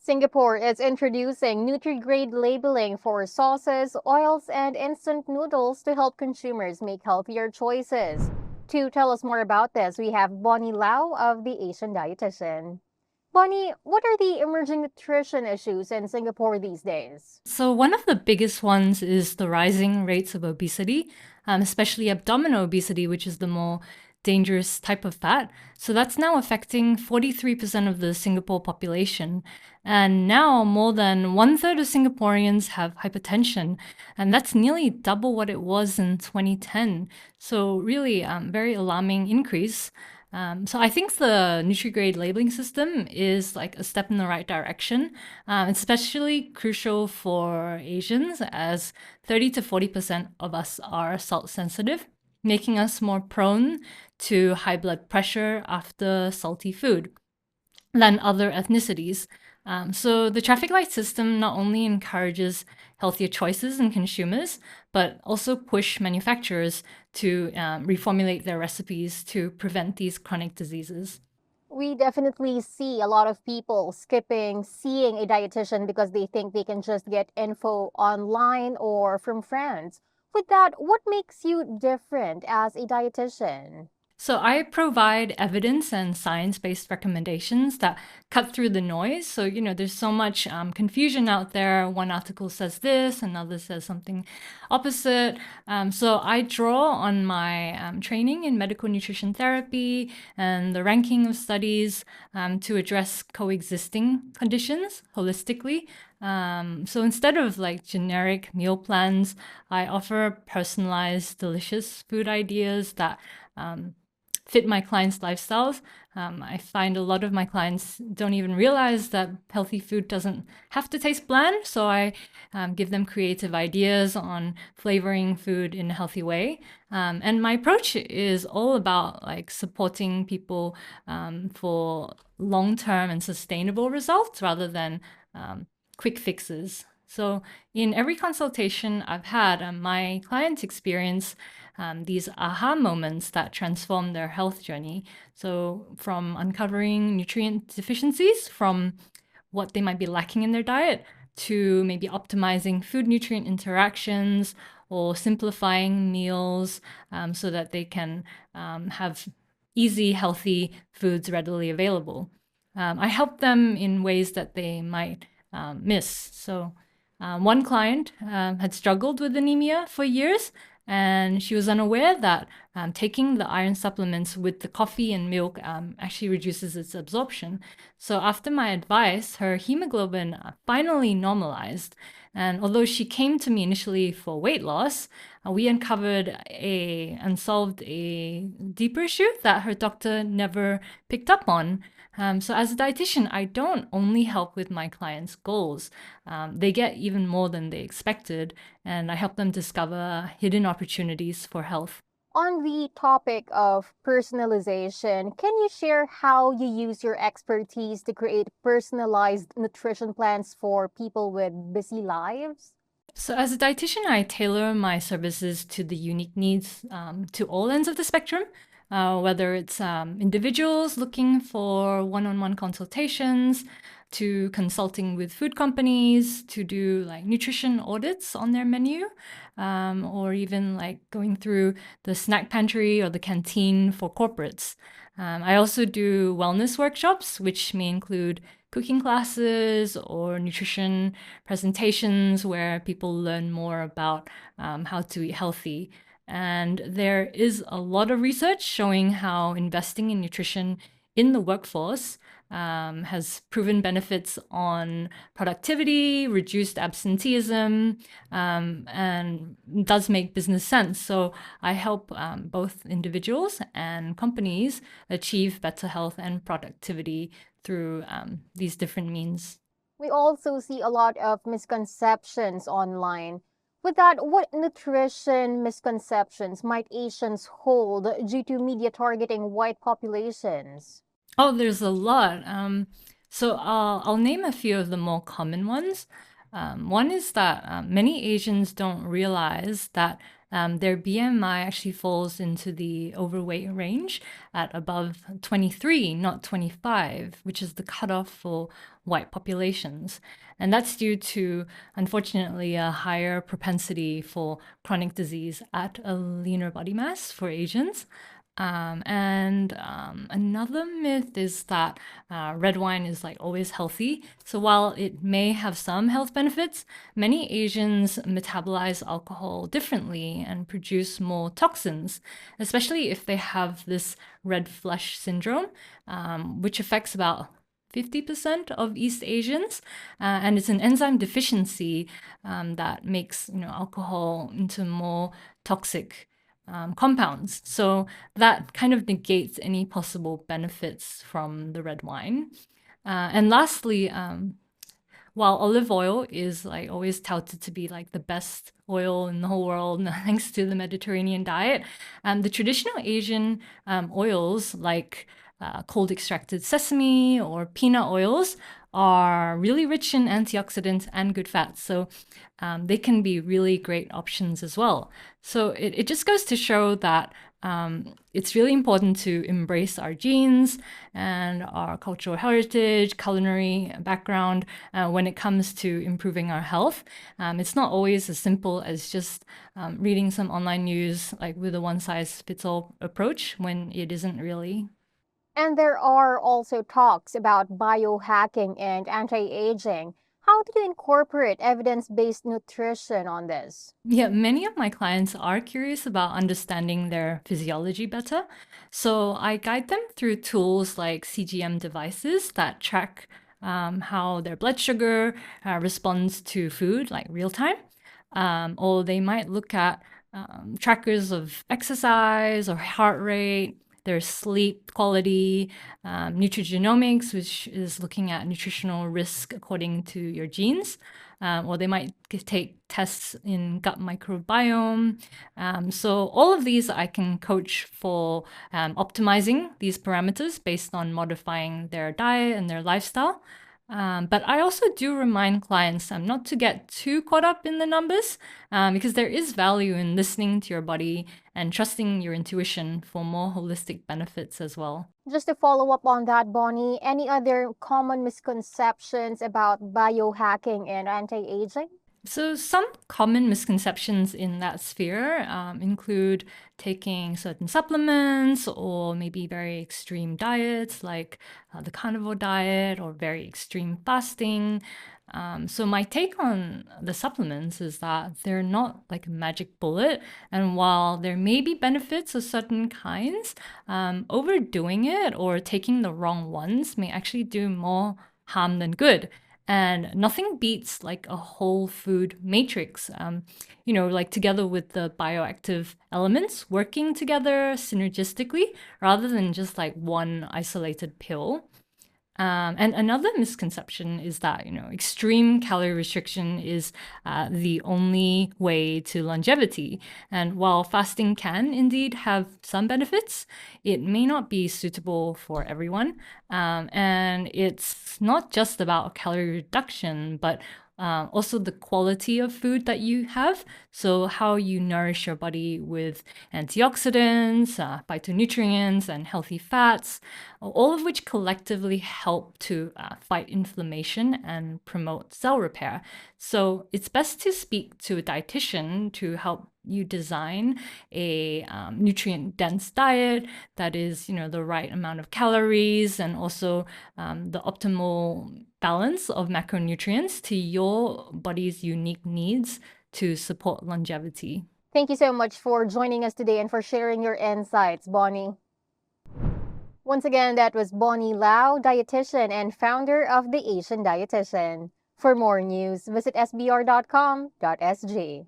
Singapore is introducing nutri-grade labeling for sauces, oils, and instant noodles to help consumers make healthier choices. To tell us more about this, we have Bonnie Lau of the Asian Dietitian. Bonnie, what are the emerging nutrition issues in Singapore these days? So one of the biggest ones is the rising rates of obesity, especially abdominal obesity, which is the more dangerous type of fat. So that's now affecting 43% of the Singapore population. And now more than one third of Singaporeans have hypertension. And that's nearly double what it was in 2010. So really very alarming increase. So I think the nutri-grade labeling system is like a step in the right direction. It's especially crucial for Asians, as 30 to 40% of us are salt sensitive, making us more prone to high blood pressure after salty food than other ethnicities. So the traffic light system not only encourages healthier choices in consumers, but also push manufacturers to reformulate their recipes to prevent these chronic diseases. We definitely see a lot of people skipping seeing a dietitian because they think they can just get info online or from friends. With that, what makes you different as a dietitian? So I provide evidence and science-based recommendations that cut through the noise. So, there's so much confusion out there. One article says this, another says something opposite. So I draw on my training in medical nutrition therapy and the ranking of studies to address coexisting conditions holistically. So instead of like generic meal plans, I offer personalized, delicious food ideas that fit my clients' lifestyles. I find a lot of my clients don't even realize that healthy food doesn't have to taste bland. So I give them creative ideas on flavoring food in a healthy way. And my approach is all about like supporting people for long-term and sustainable results rather than quick fixes. So in every consultation I've had, my clients experience these aha moments that transform their health journey. So from uncovering nutrient deficiencies from what they might be lacking in their diet to maybe optimizing food nutrient interactions or simplifying meals so that they can have easy, healthy foods readily available. I help them in ways that they might miss. So one client had struggled with anemia for years, and she was unaware that taking the iron supplements with the coffee and milk actually reduces its absorption. So after my advice, her hemoglobin finally normalized. And although she came to me initially for weight loss, we uncovered and solved a deeper issue that her doctor never picked up on. So as a dietitian, I don't only help with my clients' goals. They get even more than they expected, and I help them discover hidden opportunities for health. On the topic of personalization, can you share how you use your expertise to create personalized nutrition plans for people with busy lives? So, as a dietitian, I tailor my services to the unique needs to all ends of the spectrum, whether it's individuals looking for one on one consultations, to consulting with food companies to do like nutrition audits on their menu, or even like going through the snack pantry or the canteen for corporates. I also do wellness workshops, which may include cooking classes or nutrition presentations where people learn more about how to eat healthy. And there is a lot of research showing how investing in nutrition in the workforce has proven benefits on productivity, reduced absenteeism, and does make business sense. So I help both individuals and companies achieve better health and productivity through these different means. We also see a lot of misconceptions online. With that, what nutrition misconceptions might Asians hold due to media targeting white populations? Oh, there's a lot. So I'll name a few of the more common ones. One is that many Asians don't realize that their BMI actually falls into the overweight range at above 23, not 25, which is the cutoff for white populations. And that's due to, unfortunately, a higher propensity for chronic disease at a leaner body mass for Asians. Another myth is that red wine is like always healthy. So while it may have some health benefits, many Asians metabolize alcohol differently and produce more toxins, especially if they have this red flush syndrome, which affects about 50% of East Asians, and it's an enzyme deficiency that makes alcohol into more toxic compounds. So that kind of negates any possible benefits from the red wine. And lastly, while olive oil is like always touted to be like the best oil in the whole world, thanks to the Mediterranean diet, the traditional Asian oils like cold extracted sesame or peanut oils are really rich in antioxidants and good fats. So they can be really great options as well. So it just goes to show that it's really important to embrace our genes and our cultural heritage, culinary background when it comes to improving our health. It's not always as simple as just reading some online news like with a one-size-fits-all approach when it isn't really. And there are also talks about biohacking and anti-aging. How do you incorporate evidence-based nutrition on this? Yeah, many of my clients are curious about understanding their physiology better. So I guide them through tools like CGM devices that track how their blood sugar responds to food, like real time. Or they might look at trackers of exercise or heart rate, their sleep quality, nutrigenomics, which is looking at nutritional risk according to your genes. Or they might take tests in gut microbiome. So all of these I can coach for optimizing these parameters based on modifying their diet and their lifestyle. But I also do remind clients not to get too caught up in the numbers because there is value in listening to your body and trusting your intuition for more holistic benefits as well. Just to follow up on that, Bonnie, any other common misconceptions about biohacking and anti-aging? So, some common misconceptions in that sphere include taking certain supplements or maybe very extreme diets like the carnivore diet or very extreme fasting. So, my take on the supplements is that they're not like a magic bullet. And while there may be benefits of certain kinds, overdoing it or taking the wrong ones may actually do more harm than good. And nothing beats like a whole food matrix, like together with the bioactive elements working together synergistically rather than just like one isolated pill. And another misconception is that, extreme calorie restriction is the only way to longevity. And while fasting can indeed have some benefits, it may not be suitable for everyone. And it's not just about calorie reduction, but also the quality of food that you have. So, how you nourish your body with antioxidants, phytonutrients, and healthy fats, all of which collectively help to fight inflammation and promote cell repair. So, it's best to speak to a dietitian to help you design a nutrient dense diet that is the right amount of calories and also the optimal balance of macronutrients to your body's unique needs to support longevity. Thank you so much for joining us today and for sharing your insights, Bonnie. Once again, that was Bonnie Lau, dietitian and founder of the Asian Dietitian. For more news, visit sbr.com.sg.